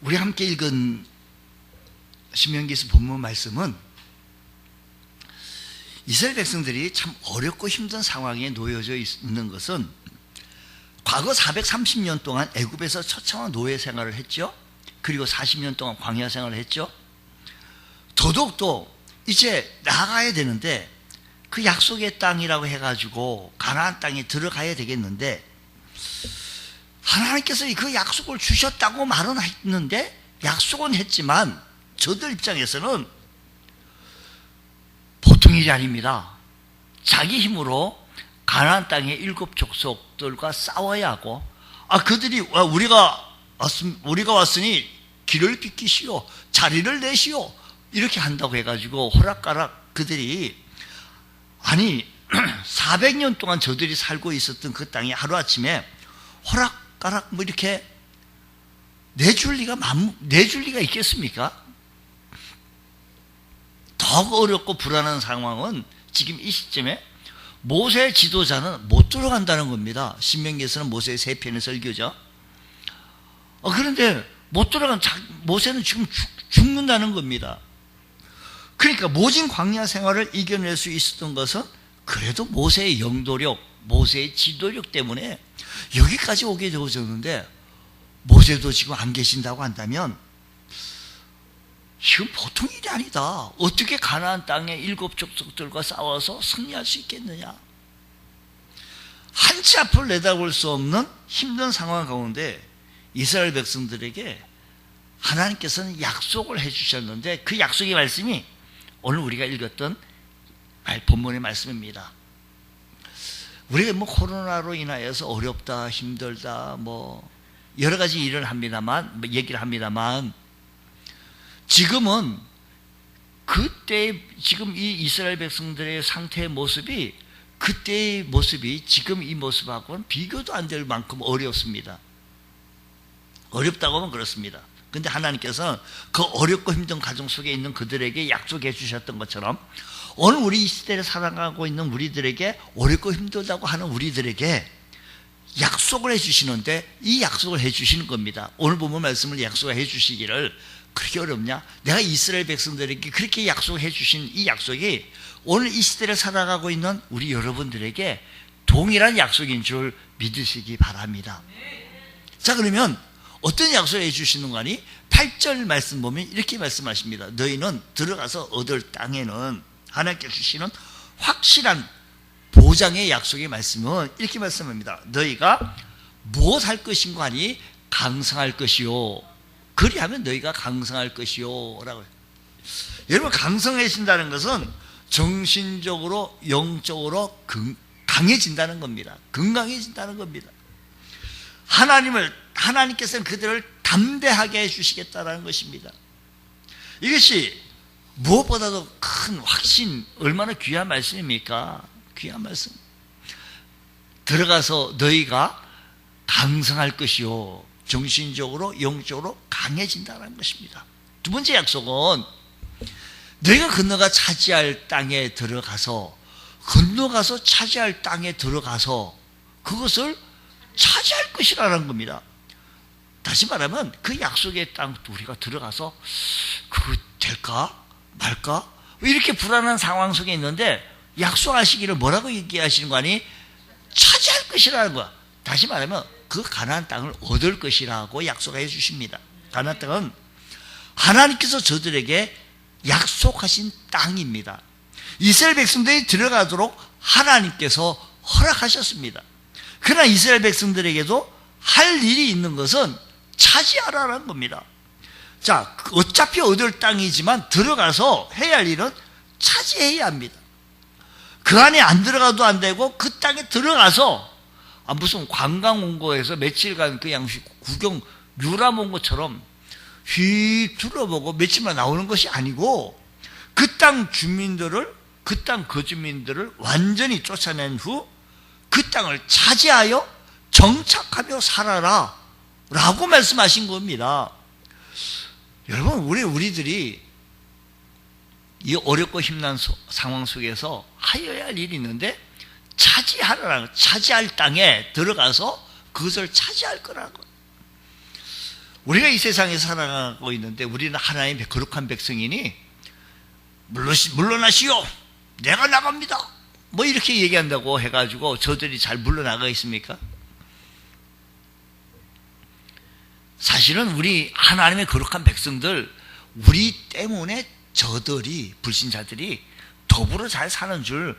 우리 함께 읽은 신명기에서 본문 말씀은 이스라엘 백성들이 참 어렵고 힘든 상황에 놓여져 있는 것은 과거 430년 동안 애굽에서 처참한 노예 생활을 했죠. 그리고 40년 동안 광야 생활을 했죠. 더더욱도 이제 나가야 되는데 그 약속의 땅이라고 해가지고 가나안 땅에 들어가야 되겠는데 하나님께서 그 약속을 주셨다고 말은 했는데 약속은 했지만 저들 입장에서는 보통 일이 아닙니다. 자기 힘으로 가나안 땅의 7 족속들과 싸워야 하고 그들이 우리가 왔으니 길을 비키시오 자리를 내시오 이렇게 한다고 해가지고 호락가락 그들이 400년 동안 저들이 살고 있었던 그 땅이 하루아침에 호락가락 이렇게 내줄 리가 있겠습니까? 더 어렵고 불안한 상황은 지금 이 시점에 모세 지도자는 못 들어간다는 겁니다. 신명기에서는 모세의 3편의 설교죠. 그런데 못 들어간 모세는 지금 죽는다는 겁니다. 그러니까 모진 광야 생활을 이겨낼 수 있었던 것은 그래도 모세의 영도력, 모세의 지도력 때문에 여기까지 오게 되어졌는데 모세도 지금 안 계신다고 한다면 이건 보통 일이 아니다. 어떻게 가나안 땅의 7 족속들과 싸워서 승리할 수 있겠느냐. 한치 앞을 내다볼 수 없는 힘든 상황 가운데 이스라엘 백성들에게 하나님께서는 약속을 해주셨는데 그 약속의 말씀이 오늘 우리가 읽었던 본문의 말씀입니다. 우리가 코로나로 인하여서 어렵다, 힘들다, 여러 가지 얘기를 합니다만 지금은 그때 지금 이 이스라엘 백성들의 상태의 모습이 그때의 모습이 지금 이 모습하고는 비교도 안 될 만큼 어렵습니다. 어렵다고 하면 그렇습니다. 근데 하나님께서는 그 어렵고 힘든 가정 속에 있는 그들에게 약속해 주셨던 것처럼 오늘 우리 이 시대를 살아가고 있는 우리들에게 어렵고 힘들다고 하는 우리들에게 약속을 해 주시는데 이 약속을 해 주시는 겁니다. 오늘 보면 말씀을 약속을 해 주시기를 그렇게 어렵냐? 내가 이스라엘 백성들에게 그렇게 약속해 주신 이 약속이 오늘 이 시대를 살아가고 있는 우리 여러분들에게 동일한 약속인 줄 믿으시기 바랍니다. 자, 그러면 어떤 약속을 해주시는 거니? 8절 말씀 보면 이렇게 말씀하십니다. 너희는 들어가서 얻을 땅에는 하나님께서 주시는 확실한 보장의 약속의 말씀은 이렇게 말씀합니다. 너희가 무엇 할 것인가 하니 강성할 것이요. 그리하면 너희가 강성할 것이요 라고. 여러분, 강성해진다는 것은 정신적으로 영적으로 강해진다는 겁니다. 건강해진다는 겁니다. 하나님께서는 그들을 담대하게 해주시겠다는 것입니다. 이것이 무엇보다도 큰 확신, 얼마나 귀한 말씀입니까? 귀한 말씀. 들어가서 너희가 강성할 것이요. 정신적으로 영적으로 강해진다는 것입니다. 두 번째 약속은 너희가 차지할 땅에 들어가서 차지할 땅에 들어가서 그것을 차지할 것이라는 겁니다. 다시 말하면 그 약속의 땅 우리가 들어가서 그거 될까 말까 이렇게 불안한 상황 속에 있는데 약속하시기를 뭐라고 얘기하시는 거 아니? 차지할 것이라는 거야. 다시 말하면 그 가나안 땅을 얻을 것이라고 약속해 주십니다. 가나안 땅은 하나님께서 저들에게 약속하신 땅입니다. 이스라엘 백성들이 들어가도록 하나님께서 허락하셨습니다. 그러나 이스라엘 백성들에게도 할 일이 있는 것은 차지하라는 겁니다. 자, 어차피 얻을 땅이지만 들어가서 해야 할 일은 차지해야 합니다. 그 안에 안 들어가도 안 되고 그 땅에 들어가서 무슨 관광 온 거에서 며칠간 그냥 구경 유람 온 것처럼 휙 둘러보고 며칠만 나오는 것이 아니고 그 땅 주민들을 그 땅 거주민들을 완전히 쫓아낸 후 그 땅을 차지하여 정착하며 살아라 라고 말씀하신 겁니다. 여러분, 우리들이 이 어렵고 힘든 상황 속에서 하여야 할 일이 있는데 차지할 땅에 들어가서 그것을 차지할 거라고. 우리가 이 세상에 살아가고 있는데 우리는 하나님의 거룩한 백성이니 물러나시오, 내가 나갑니다, 뭐 이렇게 얘기한다고 해가지고 저들이 잘 물러나가 있습니까? 사실은 우리 하나님의 거룩한 백성들, 우리 때문에 저들이, 불신자들이 더불어 잘 사는 줄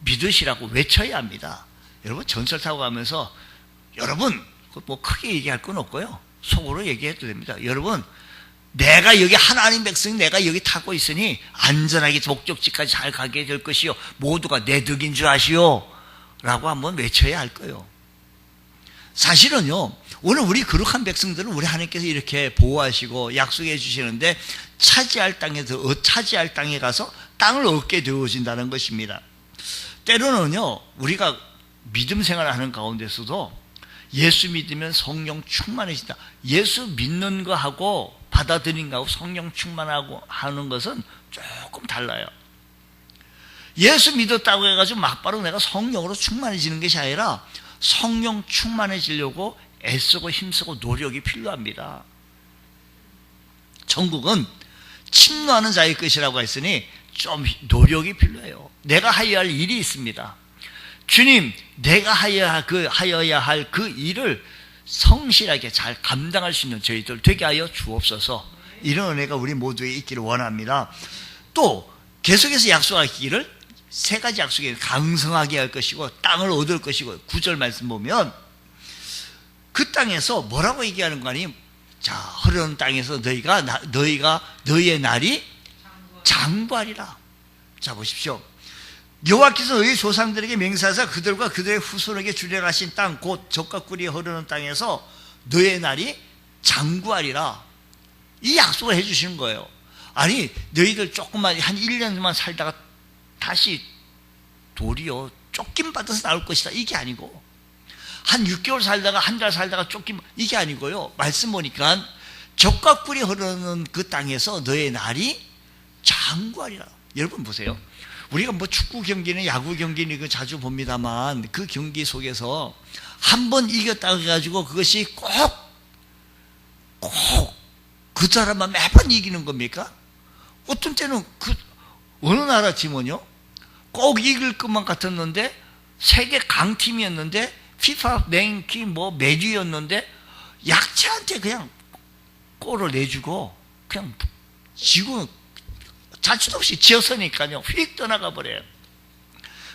믿으시라고 외쳐야 합니다. 여러분, 전철 타고 가면서 여러분, 뭐 크게 얘기할 건 없고요, 속으로 얘기해도 됩니다. 여러분, 내가 여기 하나님 백성이 내가 여기 타고 있으니 안전하게 목적지까지 잘 가게 될 것이요, 모두가 내 덕인 줄 아시오 라고 한번 외쳐야 할 거예요. 사실은요, 오늘 우리 거룩한 백성들은 우리 하나님께서 이렇게 보호하시고 약속해 주시는데 차지할 땅에 가서 땅을 얻게 되어진다는 것입니다. 때로는요, 우리가 믿음 생활을 하는 가운데서도 예수 믿으면 성령 충만해진다, 예수 믿는 거하고 받아들인 거하고 성령 충만하고 하는 것은 조금 달라요. 예수 믿었다고 해가지고 막바로 내가 성령으로 충만해지는 것이 아니라 성령 충만해지려고 애쓰고 힘쓰고 노력이 필요합니다. 천국은 침노하는 자의 것이라고 했으니 좀 노력이 필요해요. 내가 하여야 할 일이 있습니다. 주님, 내가 하여야 할 그 일을 성실하게 잘 감당할 수 있는 저희들 되게 하여 주옵소서. 이런 은혜가 우리 모두에 있기를 원합니다. 또 계속해서 약속하기를 세 가지 약속이 강성하게 할 것이고 땅을 얻을 것이고, 9절 말씀 보면 그 땅에서 뭐라고 얘기하는 거 아니? 자, 흐르는 땅에서 너희의 날이 장구하리라. 자, 보십시오. 여호와께서 너희 조상들에게 맹세하사 그들과 그들의 후손에게 주려 하신 땅, 곧 젖과 꿀이 흐르는 땅에서 너희의 날이 장구하리라. 이 약속을 해주시는 거예요. 아니, 너희들 조금만 한 1년만 살다가 다시 도리어 쫓김 받아서 나올 것이다, 이게 아니고, 한 6개월 살다가 한 달 살다가 쫓김, 이게 아니고요. 말씀 보니까 젖과 꿀이 흐르는 그 땅에서 너의 날이 장구하리라. 여러분 보세요. 우리가 뭐 축구 경기는 야구 경기는 이거 자주 봅니다만 그 경기 속에서 한 번 이겼다고 해가지고 그것이 꼭 그 사람만 매번 이기는 겁니까? 어떤 때는 그 어느 나라 팀은요, 꼭 이길 것만 같았는데 세계 강팀이었는데 피파 랭킹 뭐 매주였는데 약체한테 그냥 골을 내주고 그냥 지고 자취도 없이 지었으니까요 휙 떠나가 버려요.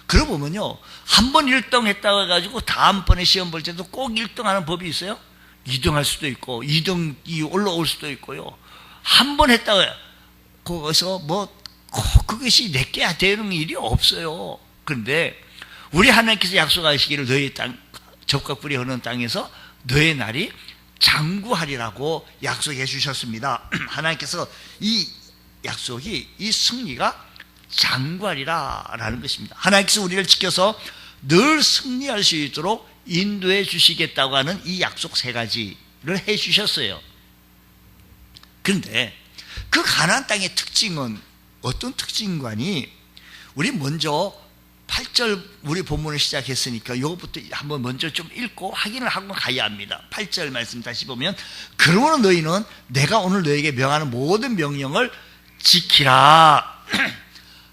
그러고 보면요, 한 번 1등 했다고 해가지고 다음번에 시험 볼 때도 꼭 1등하는 법이 있어요. 2등할 수도 있고 2등이 올라올 수도 있고요. 한 번 했다고 해요. 거기서 뭐 그것이 내게 되는 일이 없어요. 그런데 우리 하나님께서 약속하시기를 너희 땅, 젖과 꿀이 흐르는 땅에서 너의 날이 장구하리라고 약속해 주셨습니다. 하나님께서 이 약속이, 이 승리가 장구하리라 라는 것입니다. 하나님께서 우리를 지켜서 늘 승리할 수 있도록 인도해 주시겠다고 하는 이 약속 세 가지를 해 주셨어요. 그런데 그 가나안 땅의 특징은 어떤 특징과니? 우리 먼저 8절 우리 본문을 시작했으니까 이것부터 한번 먼저 좀 읽고 확인을 하고 가야 합니다. 8절 말씀 다시 보면, 그러므로 너희는 내가 오늘 너에게 명하는 모든 명령을 지키라.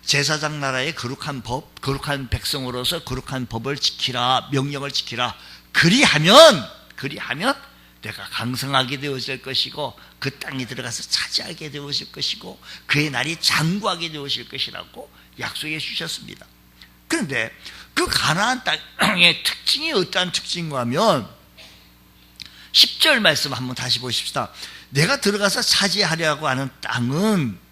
제사장 나라의 거룩한 법, 거룩한 백성으로서 거룩한 법을 지키라, 명령을 지키라. 그리하면 내가 강성하게 되어질 것이고 그 땅에 들어가서 차지하게 되어질 것이고 그의 날이 장구하게 되어질 것이라고 약속해 주셨습니다. 그런데 그 가나안 땅의 특징이 어떠한 특징인가 하면 10절 말씀 한번 다시 보십시다. 내가 들어가서 차지하려고 하는 땅은,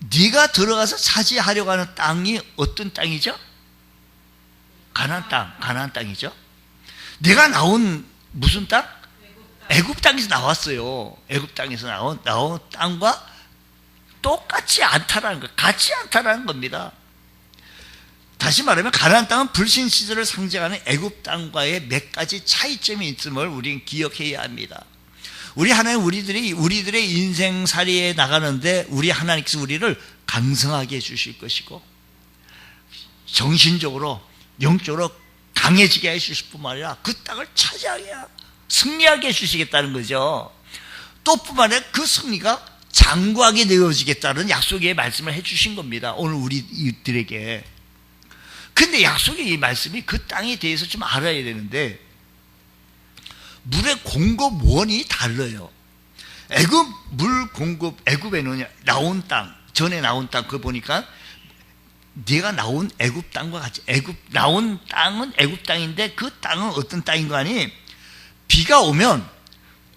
네가 들어가서 차지하려고 하는 땅이 어떤 땅이죠? 가나안 땅이죠. 내가 나온 무슨 땅? 애굽 땅에서 나왔어요. 애굽 땅에서 나온 땅과 똑같지 않다라는 거, 같지 않다라는 겁니다. 다시 말하면 가나안 땅은 불신 시절을 상징하는 애굽 땅과의 몇 가지 차이점이 있음을 우리는 기억해야 합니다. 우리 하나님, 우리들의 인생살이에 나가는데 우리 하나님께서 우리를 강성하게 해주실 것이고 정신적으로 영적으로 강해지게 해주실 뿐만 아니라 그 땅을 차지하게 승리하게 해주시겠다는 거죠. 또 뿐만 아니라 그 승리가 장구하게 되어지겠다는 약속의 말씀을 해주신 겁니다. 오늘 우리들에게. 근데 약속의 이 말씀이 그 땅에 대해서 좀 알아야 되는데 물의 공급원이 달라요. 애굽 물 공급, 애굽에는 나온 땅, 전에 나온 땅 그거 보니까 네가 나온 애굽 땅과 같이, 애굽 나온 땅은 애굽 땅인데 그 땅은 어떤 땅인 거 아니? 비가 오면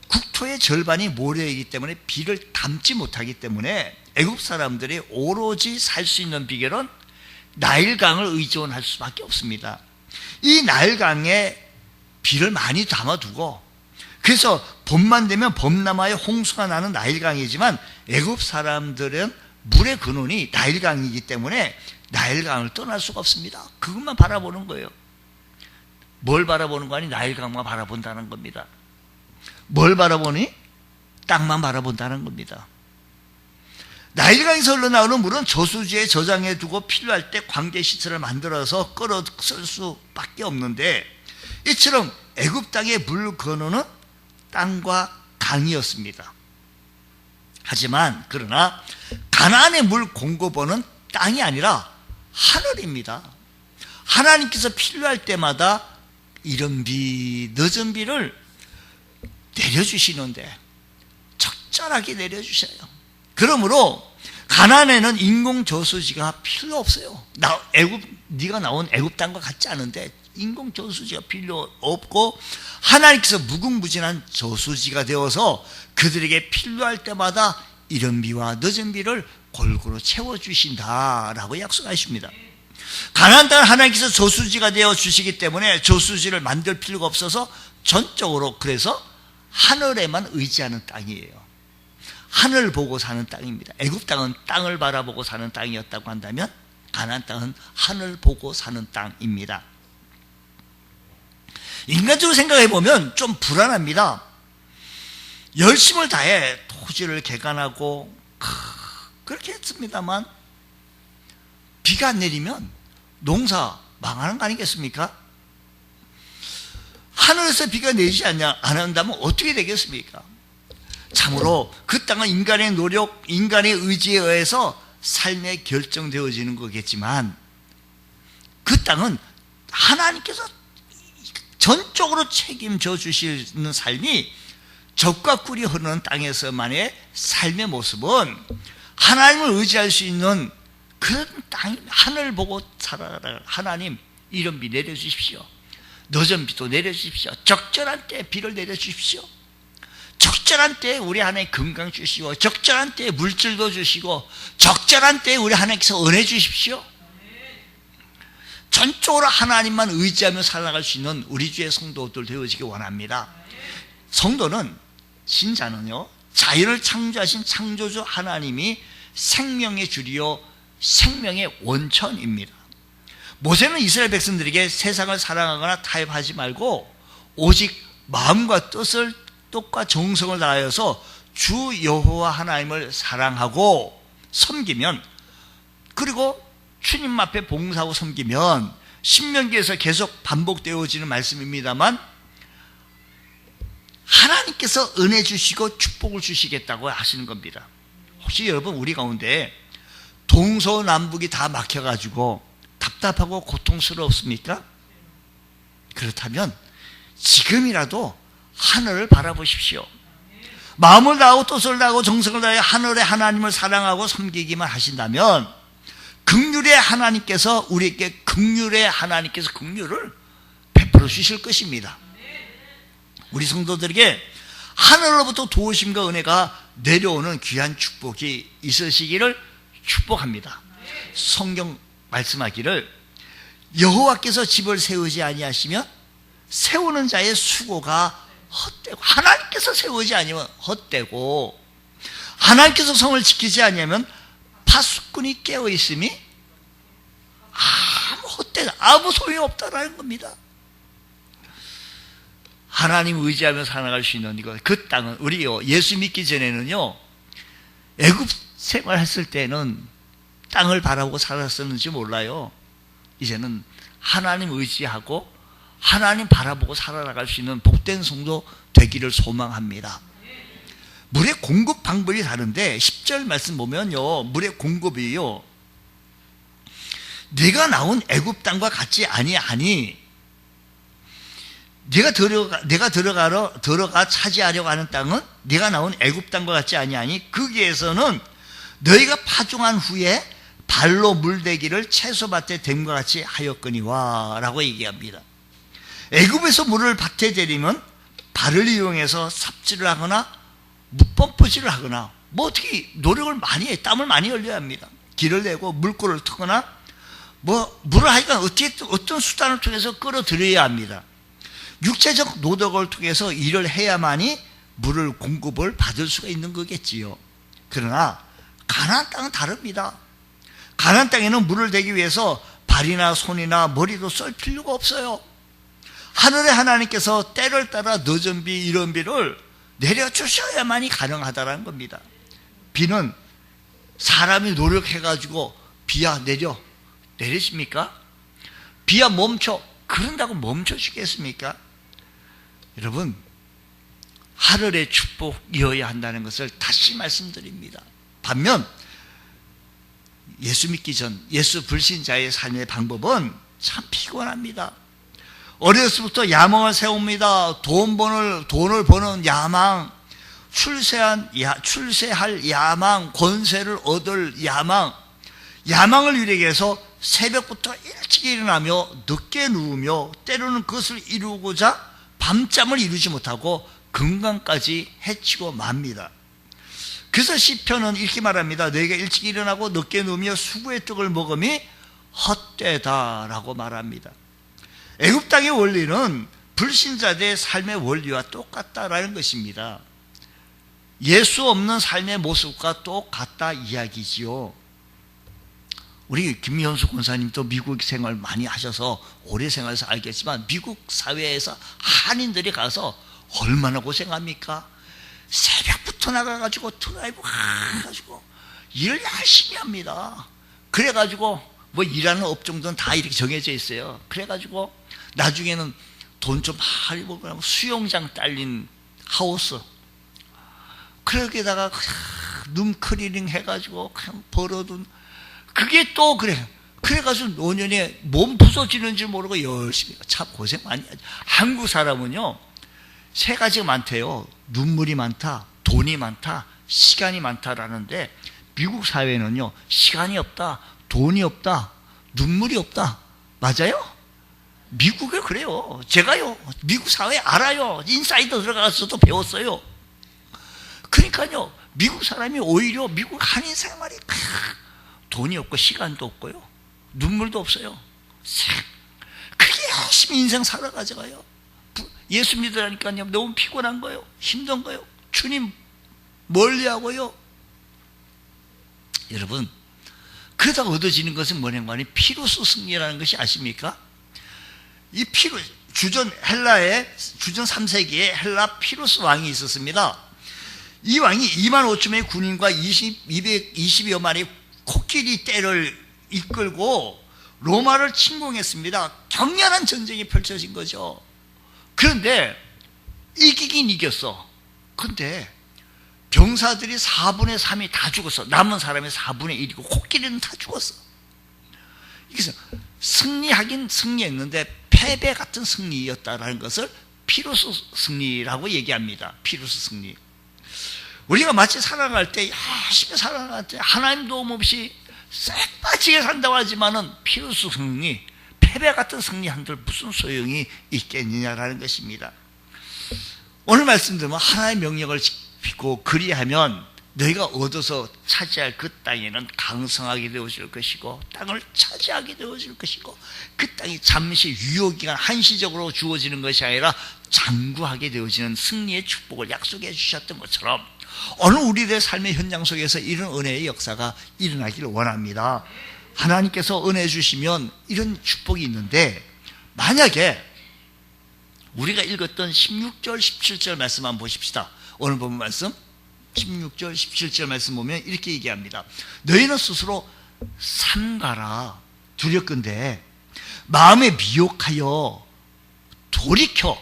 국토의 절반이 모래이기 때문에 비를 담지 못하기 때문에 애굽 사람들이 오로지 살 수 있는 비결은 나일강을 의존할 수밖에 없습니다. 이 나일강에 비를 많이 담아두고, 그래서 봄만 되면 범람하여 홍수가 나는 나일강이지만 애굽 사람들은 물의 근원이 나일강이기 때문에 나일강을 떠날 수가 없습니다. 그것만 바라보는 거예요. 뭘 바라보는 거 아니? 나일강만 바라본다는 겁니다. 뭘 바라보니? 땅만 바라본다는 겁니다. 나일강에서 흘러나오는 물은 저수지에 저장해 두고 필요할 때 관계 시설을 만들어서 끌어 쓸 수밖에 없는데, 이처럼 애굽 땅의 물 근원은 땅과 강이었습니다. 하지만 그러나 가나안의 물 공급원은 땅이 아니라 하늘입니다. 하나님께서 필요할 때마다 이른 비, 늦은 비를 내려주시는데 적절하게 내려주셔요. 그러므로 가나안에는 인공 저수지가 필요 없어요. 네가 나온 애굽 땅과 같지 않은데 인공 저수지가 필요 없고 하나님께서 무궁무진한 저수지가 되어서 그들에게 필요할 때마다 이른 비와 늦은 비를 골고루 채워주신다라고 약속하십니다. 가나안 땅은 하나님께서 저수지가 되어 주시기 때문에 저수지를 만들 필요가 없어서 전적으로, 그래서 하늘에만 의지하는 땅이에요. 하늘 보고 사는 땅입니다. 애굽 땅은 땅을 바라보고 사는 땅이었다고 한다면 가나안 땅은 하늘 보고 사는 땅입니다. 인간적으로 생각해 보면 좀 불안합니다. 열심을 다해 토지를 개간하고 그렇게 했습니다만 비가 안 내리면 농사 망하는 거 아니겠습니까? 하늘에서 비가 내리지 안 한다면 어떻게 되겠습니까? 참으로 그 땅은 인간의 노력, 인간의 의지에 의해서 삶에 결정되어지는 거겠지만 그 땅은 하나님께서 전적으로 책임져 주시는 삶이 젖과 꿀이 흐르는 땅에서만의 삶의 모습은 하나님을 의지할 수 있는 그런 땅, 하늘 보고 살아라. 하나님, 이른 비 내려주십시오. 늦은 비도 내려주십시오. 적절한 때에 비를 내려주십시오. 적절한 때에 우리 하나님 건강 주시고, 적절한 때에 물질도 주시고, 적절한 때에 우리 하나님께서 은혜 주십시오. 전적으로 하나님만 의지하며 살아갈 수 있는 우리 주의 성도들 되어지기 원합니다. 성도는, 신자는요, 자연을 창조하신 창조주 하나님이 생명의 주리요 생명의 원천입니다. 모세는 이스라엘 백성들에게 세상을 사랑하거나 타협하지 말고 오직 마음과 뜻과 정성을 다하여서 주 여호와 하나님을 사랑하고 섬기면, 그리고 주님 앞에 봉사하고 섬기면, 신명기에서 계속 반복되어지는 말씀입니다만 하나님께서 은혜 주시고 축복을 주시겠다고 하시는 겁니다. 혹시 여러분 우리 가운데 동서남북이 다 막혀가지고 답답하고 고통스럽습니까? 그렇다면 지금이라도 하늘을 바라보십시오. 마음을 다하고 뜻을 다하고 정성을 다해 하늘의 하나님을 사랑하고 섬기기만 하신다면 긍휼의 하나님께서 우리에게 긍휼의 긍휼을 베풀어 주실 것입니다. 우리 성도들에게 하늘로부터 도우심과 은혜가 내려오는 귀한 축복이 있으시기를 축복합니다. 성경 말씀하기를 여호와께서 집을 세우지 아니하시면 세우는 자의 수고가 헛되고, 하나님께서 세우지 아니면 헛되고, 하나님께서 성을 지키지 아니하면 파수꾼이 깨어있음이 아무 헛되다, 아무 소용이 없다라는 겁니다. 하나님 의지하며 살아갈 수 있는 이거, 그 땅은, 우리요, 예수 믿기 전에는요, 애굽 생활했을 때는 땅을 바라보고 살았었는지 몰라요. 이제는 하나님 의지하고 하나님 바라보고 살아나갈 수 있는 복된 성도 되기를 소망합니다. 물의 공급 방법이 다른데 10절 말씀 보면요, 물의 공급이요, 네가 나온 애굽 땅과 같지 아니하니, 내가 들어가 차지하려고 하는 땅은 네가 나온 애굽 땅과 같지 아니하니 거기에서는 너희가 파종한 후에 발로 물대기를 채소밭에 댐과 같이 하였거니와 라고 얘기합니다. 애굽에서 물을 밭에 대리면 발을 이용해서 삽질을 하거나 펌프질을 하거나 뭐 어떻게 노력을 많이 해, 땀을 많이 흘려야 합니다. 길을 내고 물꼬를 트거나 뭐 물을 하니까 어떤 수단을 통해서 끌어들여야 합니다. 육체적 노력을 통해서 일을 해야만이 물을 공급을 받을 수가 있는 거겠지요. 그러나 가나안 땅은 다릅니다. 가나안 땅에는 물을 대기 위해서 발이나 손이나 머리도 쓸 필요가 없어요. 하늘의 하나님께서 때를 따라 늦은 비, 이른 비를 내려주셔야만이 가능하다는 겁니다. 비는 사람이 노력해가지고 비야 내리십니까? 비야 멈춰, 그런다고 멈춰지겠습니까? 여러분, 하늘의 축복이어야 한다는 것을 다시 말씀드립니다. 반면 예수 믿기 전 예수 불신자의 삶의 방법은 참 피곤합니다. 어려서부터 야망을 세웁니다. 돈을 버는 야망, 출세할 야망, 권세를 얻을 야망, 야망을 이루기 위해서 새벽부터 일찍 일어나며 늦게 누우며 때로는 그것을 이루고자 밤잠을 이루지 못하고 건강까지 해치고 맙니다. 그래서 시편은 이렇게 말합니다. 너희가 일찍 일어나고 늦게 누우며 수구의 떡을 먹음이 헛되다라고 말합니다. 애굽 땅의 원리는 불신자들의 삶의 원리와 똑같다라는 것입니다. 예수 없는 삶의 모습과 똑같다 이야기지요. 우리 김현수 권사님도 미국 생활 많이 하셔서 오래 생활해서 알겠지만 미국 사회에서 한인들이 가서 얼마나 고생합니까? 새벽부터 나가가지고 드라이브 가가지고 일을 열심히 합니다. 그래가지고 뭐 일하는 업종들은 다 이렇게 정해져 있어요. 그래가지고 나중에는 돈 좀 많이 벌고 수영장 딸린 하우스, 그러게다가 룸 클리닝 해가지고 그냥 벌어둔, 그게 또 그래가지고 노년에 몸 부서지는 줄 모르고 열심히, 참 고생 많이 하죠. 한국 사람은요, 세 가지가 많대요. 눈물이 많다, 돈이 많다, 시간이 많다라는데, 미국 사회는요, 시간이 없다, 돈이 없다, 눈물이 없다. 맞아요? 미국에 그래요. 제가요, 미국 사회 알아요. 인사이더 들어가서도 배웠어요. 그러니까요, 미국 사람이 오히려 미국 한인 생활이 돈이 없고 시간도 없고요, 눈물도 없어요. 그렇게 열심히 인생 살아가져가요. 예수 믿으라니까요, 너무 피곤한 거예요. 힘든 거예요. 주님 멀리하고요. 여러분, 그러다가 얻어지는 것은 뭐냐면 피루스 승리라는 것이 아십니까? 이 주전 3세기에 헬라 피루스 왕이 있었습니다. 이 왕이 2만 5천명의 군인과 220여 마리 코끼리 떼를 이끌고 로마를 침공했습니다. 격렬한 전쟁이 펼쳐진 거죠. 그런데 이기긴 이겼어. 그런데 병사들이 4분의 3이 다 죽었어. 남은 사람의 4분의 1이고 코끼리는 다 죽었어. 그래서 승리하긴 승리했는데 패배 같은 승리였다라는 것을 피루스 승리라고 얘기합니다. 피루스 승리. 우리가 마치 살아갈 때, 열심히 살아갈 때 하나님 도움 없이 쎄빠지게 산다고 하지만은 피루스 승리, 패배 같은 승리 한들 무슨 소용이 있겠느냐라는 것입니다. 오늘 말씀 들으면 하나님의 명령을 지키고 그리하면 너희가 얻어서 차지할 그 땅에는 강성하게 되어질 것이고 땅을 차지하게 되어질 것이고 그 땅이 잠시 유효기간 한시적으로 주어지는 것이 아니라 장구하게 되어지는 승리의 축복을 약속해 주셨던 것처럼 오늘 우리들의 삶의 현장 속에서 이런 은혜의 역사가 일어나기를 원합니다. 하나님께서 은혜 주시면 이런 축복이 있는데, 만약에 우리가 읽었던 16절 17절 말씀 한번 보십시다. 오늘 본 말씀 16절 17절 말씀 보면 이렇게 얘기합니다. 너희는 스스로 삼가라 두렵건대 마음에 미혹하여 돌이켜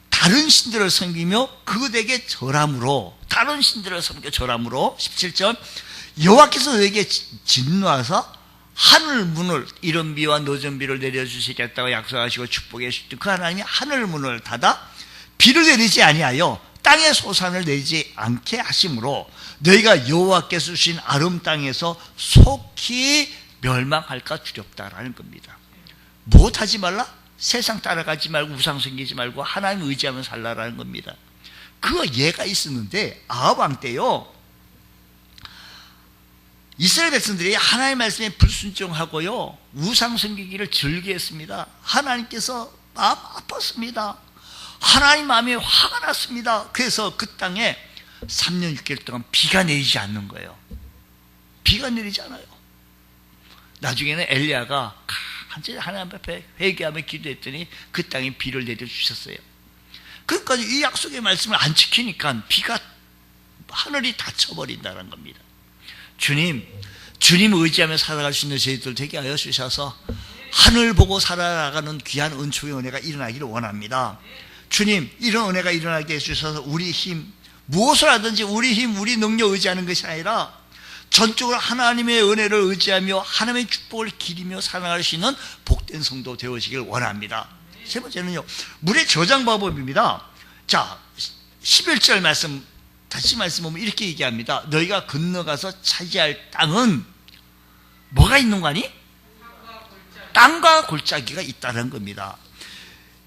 다른 신들을 섬기며 그들에게 절함으로, 다른 신들을 섬겨 절함으로 17절 여호와께서 너에게 진노하사 하늘 문을, 이른 비와 늦은 비를 내려주시겠다고 약속하시고 축복해 주셨던 그 하나님이 하늘 문을 닫아 비를 내리지 아니하여 땅에 소산을 내리지 않게 하심으로 너희가 여호와께서 주신 아름 땅에서 속히 멸망할까 두렵다라는 겁니다. 무엇하지 말라? 세상 따라가지 말고 우상 섬기지 말고 하나님 의지하며 살라라는 겁니다. 그 예가 있었는데 아합 왕 때요, 이스라엘 백성들이 하나님의 말씀에 불순종하고요 우상 섬기기를 즐겨했습니다. 하나님께서 마음 아팠습니다. 하나님 마음에 화가 났습니다. 그래서 그 땅에 3년 6개월 동안 비가 내리지 않는 거예요. 비가 내리지 않아요. 나중에는 엘리야가 간절히 하나님 앞에 회개하며 기도했더니 그 땅에 비를 내려주셨어요. 그러니까 이 약속의 말씀을 안 지키니까 비가, 하늘이 닫혀버린다는 겁니다. 주님 의지하며 살아갈 수 있는 저희들 되게 하여 주셔서 하늘 보고 살아가는 귀한 은총의 은혜가 일어나기를 원합니다. 주님, 이런 은혜가 일어나게 해주셔서 우리 힘, 무엇을 하든지 우리 힘, 우리 능력 의지하는 것이 아니라 전적으로 하나님의 은혜를 의지하며 하나님의 축복을 기리며 살아갈 수 있는 복된 성도 되어지길 원합니다. 세 번째는요, 물의 저장 방법입니다. 자, 11절 말씀, 다시 말씀보면 이렇게 얘기합니다. 너희가 건너가서 차지할 땅은 뭐가 있는 거 아니? 땅과 골짜기가 있다는 겁니다.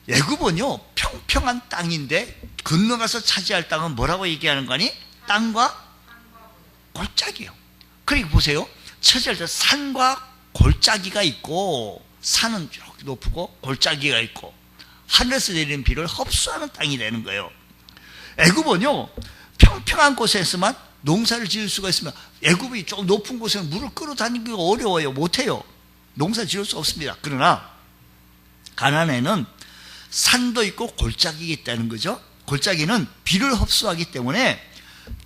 애굽은요 평평한 땅인데 건너가서 차지할 땅은 뭐라고 얘기하는 거 아니? 땅과 골짜기요. 그러니까 보세요, 차지할 때 산과 골짜기가 있고, 산은 이렇게 높고 골짜기가 있고 하늘에서 내리는 비를 흡수하는 땅이 되는 거예요. 애굽은요 평평한 곳에서만 농사를 지을 수가 있으면, 애굽이 좀 높은 곳에는 물을 끌어다니기가 어려워요. 못해요. 농사 지을 수 없습니다. 그러나 가나안에는 산도 있고 골짜기가 있다는 거죠. 골짜기는 비를 흡수하기 때문에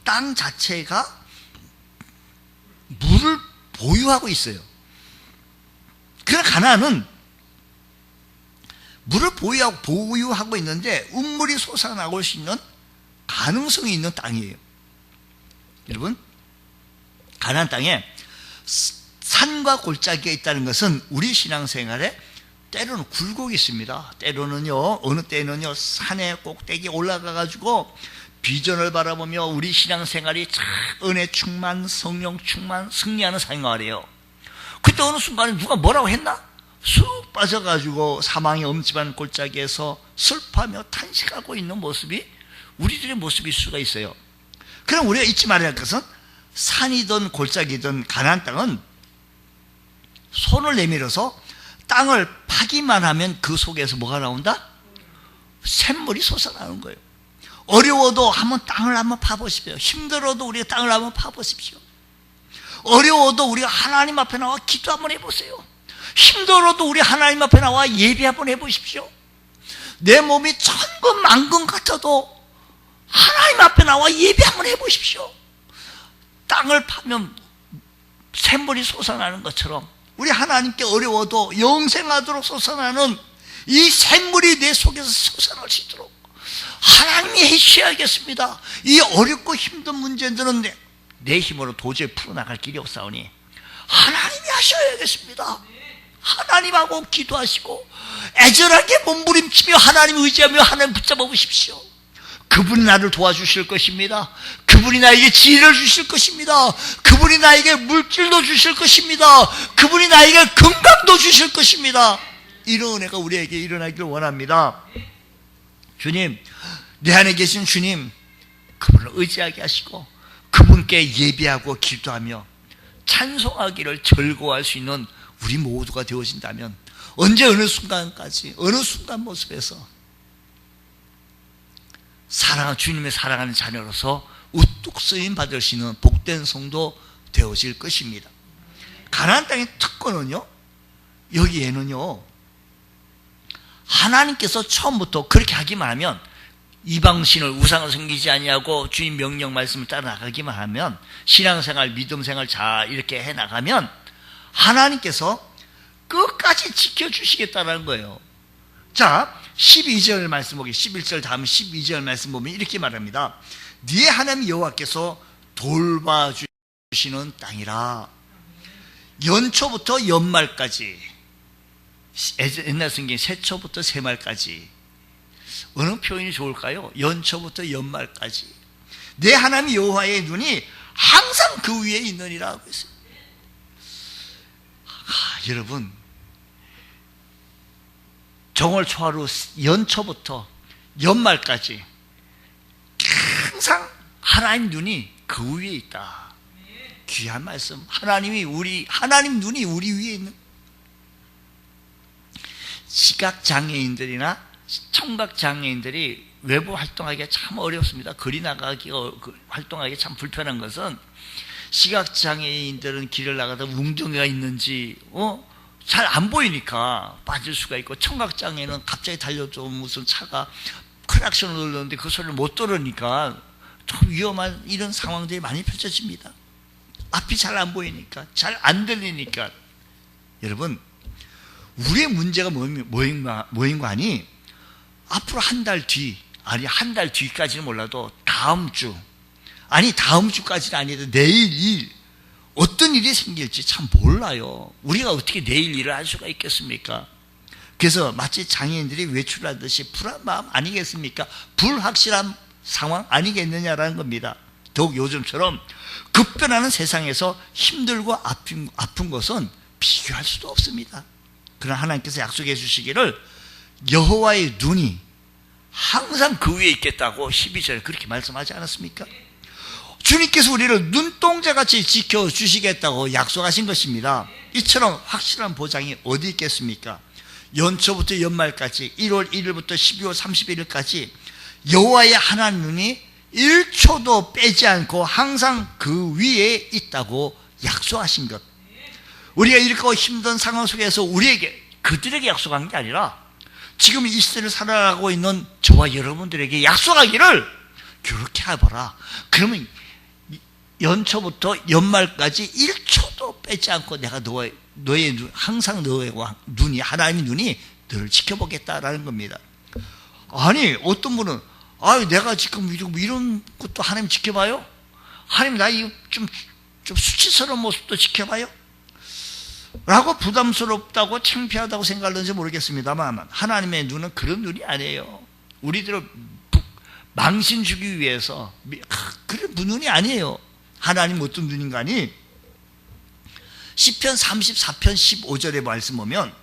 땅 자체가 물을 보유하고 있어요. 그러나 가나안은 물을 보유하고 있는데 운물이 솟아나올 수 있는 가능성이 있는 땅이에요. 여러분, 가나안 땅에 산과 골짜기가 있다는 것은 우리 신앙생활에 때로는 굴곡이 있습니다. 때로는요, 어느 때는요 산의 꼭대기에 올라가가지고 비전을 바라보며 우리 신앙생활이 참 은혜 충만, 성령 충만, 승리하는 생활이에요. 그때 어느 순간에 누가 뭐라고 했나? 쑥 빠져가지고 사망의 엄침한 골짜기에서 슬퍼하며 탄식하고 있는 모습이 우리들의 모습일 수가 있어요. 그럼 우리가 잊지 말아야 할 것은 산이든 골짜기든 가나안 땅은 손을 내밀어서 땅을 파기만 하면 그 속에서 뭐가 나온다? 샘물이 솟아나는 거예요. 어려워도 땅을 한번 파보십시오. 힘들어도 우리가 땅을 한번 파보십시오. 어려워도 우리가 하나님 앞에 나와 기도 한번 해보세요. 힘들어도 우리 하나님 앞에 나와 예배 한번 해보십시오. 내 몸이 천근만근 같아도 하나님 앞에 나와 예배 한번 해보십시오. 땅을 파면 샘물이 솟아나는 것처럼 우리 하나님께 어려워도 영생하도록 솟아나는 이 샘물이 내 속에서 솟아날 수 있도록 하나님이 해주셔야겠습니다. 이 어렵고 힘든 문제들은 내 힘으로 도저히 풀어나갈 길이 없사오니 하나님이 하셔야겠습니다. 하나님하고 기도하시고 애절하게 몸부림치며 하나님 의지하며 하나님 붙잡아 보십시오. 그분이 나를 도와주실 것입니다. 그분이 나에게 지혜를 주실 것입니다. 그분이 나에게 물질도 주실 것입니다. 그분이 나에게 건강도 주실 것입니다. 이런 은혜가 우리에게 일어나기를 원합니다. 주님, 내 안에 계신 주님, 그분을 의지하게 하시고 그분께 예배하고 기도하며 찬송하기를 즐거워할 수 있는 우리 모두가 되어진다면 언제 어느 순간까지 어느 순간 모습에서 주님의 사랑하는 자녀로서 우뚝 쓰임 받을 수 있는 복된 성도 되어질 것입니다. 가나안 땅의 특권은요, 여기에는요 하나님께서 처음부터 그렇게 하기만 하면, 이방신을 우상을 섬기지 아니하고 주님 명령 말씀을 따라 나가기만 하면, 신앙생활 믿음생활 잘 이렇게 해나가면 하나님께서 끝까지 지켜주시겠다는 거예요. 자, 12절 말씀 보기 11절 다음 12절 말씀 보면 이렇게 말합니다. 네 하나님 여호와께서 돌봐주시는 땅이라. 연초부터 연말까지, 옛날 성경 새초부터 새말까지. 어느 표현이 좋을까요? 연초부터 연말까지 내 하나님 여호와의 눈이 항상 그 위에 있느니라 하고 있어요. 여러분, 정월 초하루 연초부터 연말까지 항상 하나님 눈이 그 위에 있다. 귀한 말씀. 하나님 눈이 우리 위에 있는. 시각장애인들이나 청각장애인들이 외부 활동하기가 참 어렵습니다. 거리 나가기가, 활동하기 참 불편한 것은, 시각장애인들은 길을 나가다 웅덩이가 있는지 잘 안 보이니까 빠질 수가 있고, 청각장애는 갑자기 달려도 무슨 차가 크락션을 눌렀는데 그 소리를 못 들으니까 좀 위험한 이런 상황들이 많이 펼쳐집니다. 앞이 잘 안 보이니까, 잘 안 들리니까. 여러분, 우리의 문제가 뭐인가 하니, 앞으로 한 달 뒤, 아니 한 달 뒤까지는 몰라도 다음 주, 아니 다음 주까지는 아니어도 내일 일, 어떤 일이 생길지 참 몰라요. 우리가 어떻게 내일 일을 할 수가 있겠습니까? 그래서 마치 장애인들이 외출하듯이 불안 마음 아니겠습니까? 불확실한 상황 아니겠느냐라는 겁니다. 더욱 요즘처럼 급변하는 세상에서 힘들고 아픈 것은 비교할 수도 없습니다. 그러나 하나님께서 약속해 주시기를 여호와의 눈이 항상 그 위에 있겠다고 12절에 그렇게 말씀하지 않았습니까? 주님께서 우리를 눈동자같이 지켜주시겠다고 약속하신 것입니다. 이처럼 확실한 보장이 어디 있겠습니까? 연초부터 연말까지 1월 1일부터 12월 31일까지 여호와의 하나님 눈이 1초도 빼지 않고 항상 그 위에 있다고 약속하신 것. 우리가 이렇게 힘든 상황 속에서 그들에게 약속한 게 아니라 지금 이 시대를 살아가고 있는 저와 여러분들에게 약속하기를 그렇게 해봐라. 그러면 연초부터 연말까지 1초도 빼지 않고 내가 너의 눈, 항상 너의 눈이, 하나님의 눈이 너를 지켜보겠다라는 겁니다. 아니, 어떤 분은, 내가 지금 이런 것도 하나님 지켜봐요? 하나님, 나 이 좀 수치스러운 모습도 지켜봐요? 라고 부담스럽다고 창피하다고 생각하는지 모르겠습니다만, 하나님의 눈은 그런 눈이 아니에요. 우리들을 망신 주기 위해서 그런 눈이 아니에요. 하나님 어떤 눈인가 하니, 시편 34편 15절의 말씀 보면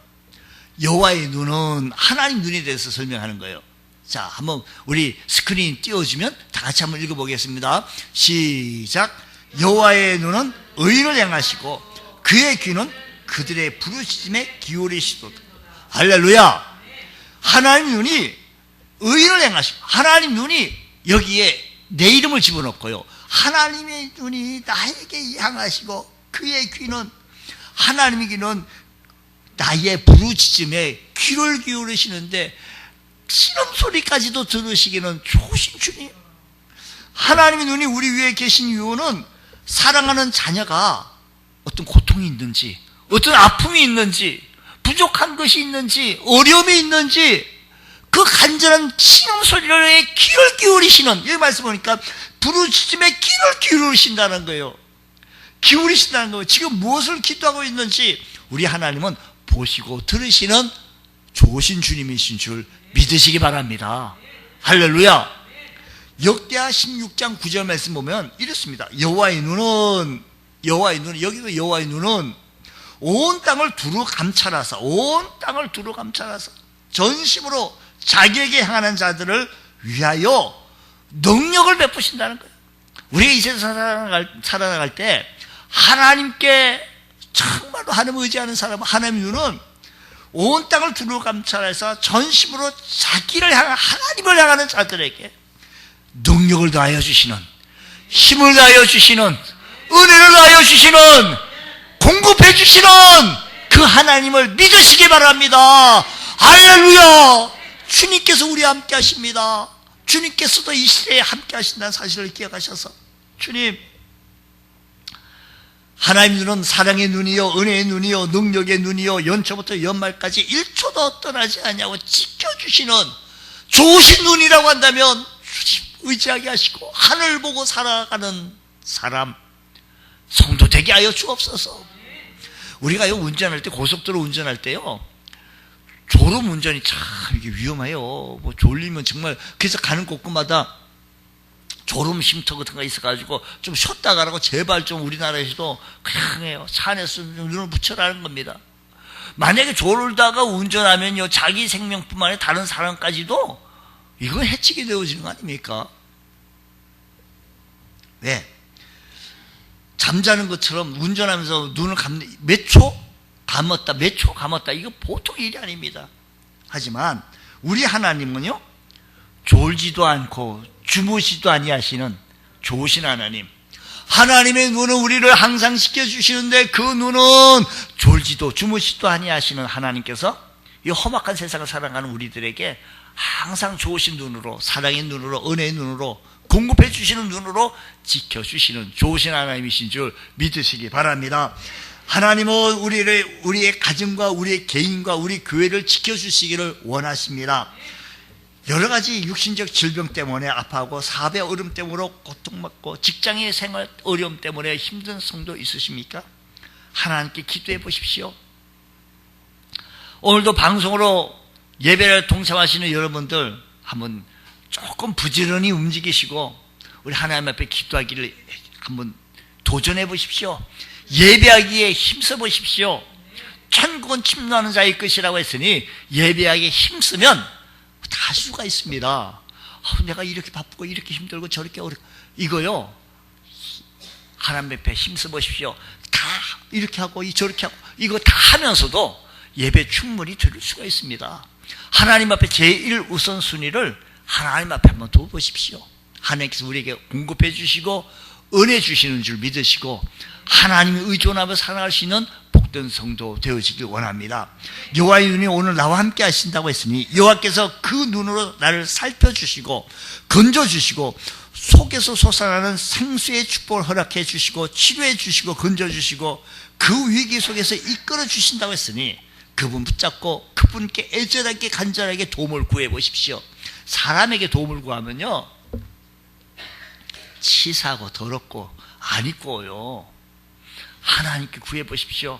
여호와의 눈은, 하나님 눈에 대해서 설명하는 거예요. 자, 한번 우리 스크린 띄워주면 다 같이 한번 읽어보겠습니다. 시작. 여호와의 눈은 의인을 향하시고 그의 귀는 그들의 부르짖음에 기울이시도다. 할렐루야. 하나님 눈이 의인을 향하시고, 하나님 눈이 여기에 내 이름을 집어넣고요, 하나님의 눈이 나에게 향하시고 그의 귀는, 하나님의 귀는 나의 부르짖음에 귀를 기울이시는데 신음소리까지도 들으시기는 좋으신 주님. 하나님의 눈이 우리 위에 계신 이유는 사랑하는 자녀가 어떤 고통이 있는지, 어떤 아픔이 있는지, 부족한 것이 있는지, 어려움이 있는지 그 간절한 신음소리에 귀를 기울이시는, 여기 말씀 보니까 부르짖음에 귀를 기울이신다는 거예요. 기울이신다는 거예요. 지금 무엇을 기도하고 있는지 우리 하나님은 보시고 들으시는 좋으신 주님이신 줄 믿으시기 바랍니다. 할렐루야. 역대하 16장 9절 말씀 보면 이렇습니다. 여기도 여호와의 눈은 온 땅을 두루 감찰하사, 전심으로 자기에게 향하는 자들을 위하여 능력을 베푸신다는 거예요. 우리가 이 세상 살아나갈 때 하나님께 정말로 하나님 의지하는 사람은, 하나님의 눈은 온 땅을 두루 감찰해서 전심으로 자기를 향한, 하나님을 향하는 자들에게 능력을 더하여 주시는, 힘을 더하여 주시는, 은혜를 더하여 주시는, 공급해 주시는 그 하나님을 믿으시기 바랍니다. 할렐루야. 주님께서 우리와 함께 하십니다. 주님께서도 이 시대에 함께 하신다는 사실을 기억하셔서, 주님, 하나님 눈은 사랑의 눈이요 은혜의 눈이요 능력의 눈이요 연초부터 연말까지 1초도 떠나지 않냐고 지켜주시는 좋으신 눈이라고 한다면 주님 의지하게 하시고 하늘 보고 살아가는 사람 성도 되게 하여 주옵소서. 우리가요 운전할 때 고속도로 운전할 때요 졸음 운전이 참 이게 위험해요. 뭐 졸리면 정말 그래서 가는 곳곳마다 졸음 쉼터 같은 거 있어가지고 좀 쉬었다 가라고 제발 좀 우리나라에서도 그냥 해요. 차 안에서 좀 눈을 붙여라는 겁니다. 만약에 졸다가 운전하면요 자기 생명뿐만 아니라 다른 사람까지도 이건 해치게 되어지는 거 아닙니까? 왜? 잠자는 것처럼 운전하면서 눈을 감는 몇 초 감았다 몇 초 감았다 이거 보통 일이 아닙니다. 하지만 우리 하나님은요 졸지도 않고 주무시도 아니하시는 좋으신 하나님, 하나님의 눈은 우리를 항상 지켜주시는데 그 눈은 졸지도 주무시도 아니하시는 하나님께서 이 험악한 세상을 살아가는 우리들에게 항상 좋으신 눈으로 사랑의 눈으로 은혜의 눈으로 공급해 주시는 눈으로 지켜주시는 좋으신 하나님이신 줄 믿으시기 바랍니다. 하나님은 우리의 가정과 우리의 개인과 우리 교회를 지켜주시기를 원하십니다. 여러 가지 육신적 질병 때문에 아파하고 사업의 어려움 때문에 고통받고 직장의 생활 어려움 때문에 힘든 성도 있으십니까? 하나님께 기도해 보십시오. 오늘도 방송으로 예배를 동참하시는 여러분들 한번 조금 부지런히 움직이시고 우리 하나님 앞에 기도하기를 한번 도전해 보십시오. 예배하기에 힘써 보십시오. 천국은 침노하는 자의 것이라고 했으니 예배하기에 힘쓰면 다 할 수가 있습니다. 내가 이렇게 바쁘고 이렇게 힘들고 저렇게 어렵고 이거요 하나님 앞에 힘써 보십시오. 다 이렇게 하고 저렇게 하고 이거 다 하면서도 예배 충분히 드릴 수가 있습니다. 하나님 앞에 제일 우선순위를 하나님 앞에 한번 둬보십시오. 하나님께서 우리에게 공급해 주시고 은혜 주시는 줄 믿으시고 하나님의 의존하며 살아갈 수 있는 복된 성도 되어지길 원합니다. 여호와의 눈이 오늘 나와 함께 하신다고 했으니 여호와께서 그 눈으로 나를 살펴주시고 건져주시고 속에서 솟아나는 생수의 축복을 허락해 주시고 치료해 주시고 건져주시고 그 위기 속에서 이끌어 주신다고 했으니 그분 붙잡고 그분께 애절하게 간절하게 도움을 구해 보십시오. 사람에게 도움을 구하면요 치사하고 더럽고 안 이뻐요. 하나님께 구해 보십시오.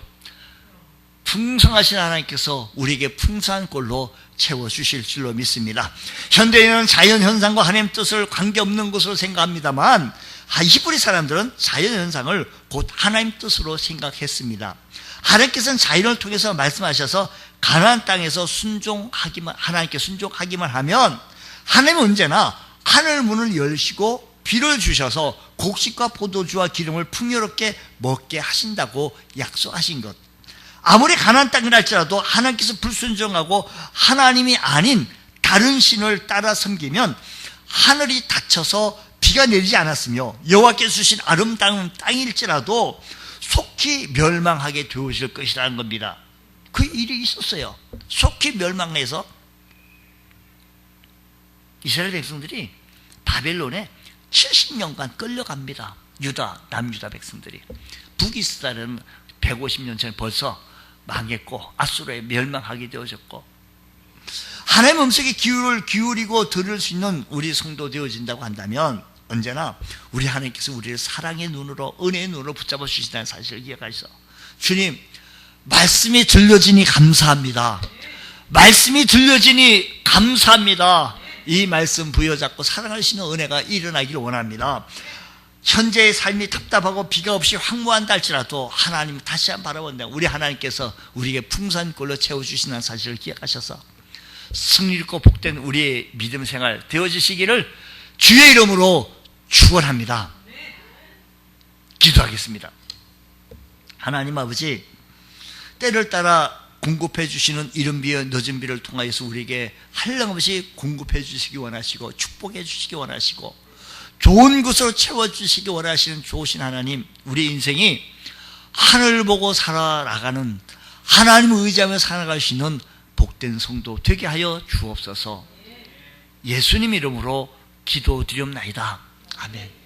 풍성하신 하나님께서 우리에게 풍성한 꼴로 채워주실 줄로 믿습니다. 현대인은 자연현상과 하나님 뜻을 관계없는 것으로 생각합니다만 히브리 사람들은 자연현상을 곧 하나님 뜻으로 생각했습니다. 하나님께서는 자연을 통해서 말씀하셔서 가나안 땅에서 하나님께 순종하기만 하면 하나님은 언제나 하늘 문을 열시고 비를 주셔서 곡식과 포도주와 기름을 풍요롭게 먹게 하신다고 약속하신 것. 아무리 가나안 땅이라 할지라도 하나님께서 불순종하고 하나님이 아닌 다른 신을 따라 섬기면 하늘이 닫혀서 비가 내리지 않았으며 여호와께서 주신 아름다운 땅일지라도 속히 멸망하게 되어질 것이라는 겁니다. 그 일이 있었어요. 속히 멸망해서 이스라엘 백성들이 바벨론에 70년간 끌려갑니다. 남유다 백성들이. 북이스라엘은 150년 전에 벌써 망했고 아수르에 멸망하게 되어졌고 하나님의 음성에 귀를 기울이고 들을 수 있는 우리 성도 되어진다고 한다면 언제나 우리 하나님께서 우리를 사랑의 눈으로 은혜의 눈으로 붙잡아 주신다는 사실을 기억하셔서 주님 말씀이 들려지니 감사합니다. 말씀이 들려지니 감사합니다. 이 말씀 부여잡고 사랑하시는 은혜가 일어나기를 원합니다. 현재의 삶이 답답하고 비가 없이 황무한다 할지라도 하나님 다시 한번 바라본다. 우리 하나님께서 우리에게 풍성한 꼴로 채워주신다는 사실을 기억하셔서 승리있고 복된 우리의 믿음 생활 되어지시기를 주의 이름으로 축원합니다. 기도하겠습니다. 하나님 아버지 때를 따라 공급해 주시는 이른 비와 늦은 비를 통하여서 우리에게 한량없이 공급해 주시기 원하시고 축복해 주시기 원하시고 좋은 것으로 채워주시기 원하시는 좋으신 하나님, 우리 인생이 하늘 보고 살아나가는 하나님을 의지하며 살아갈 수 있는 복된 성도 되게 하여 주옵소서. 예수님 이름으로 기도드리옵나이다. 아멘.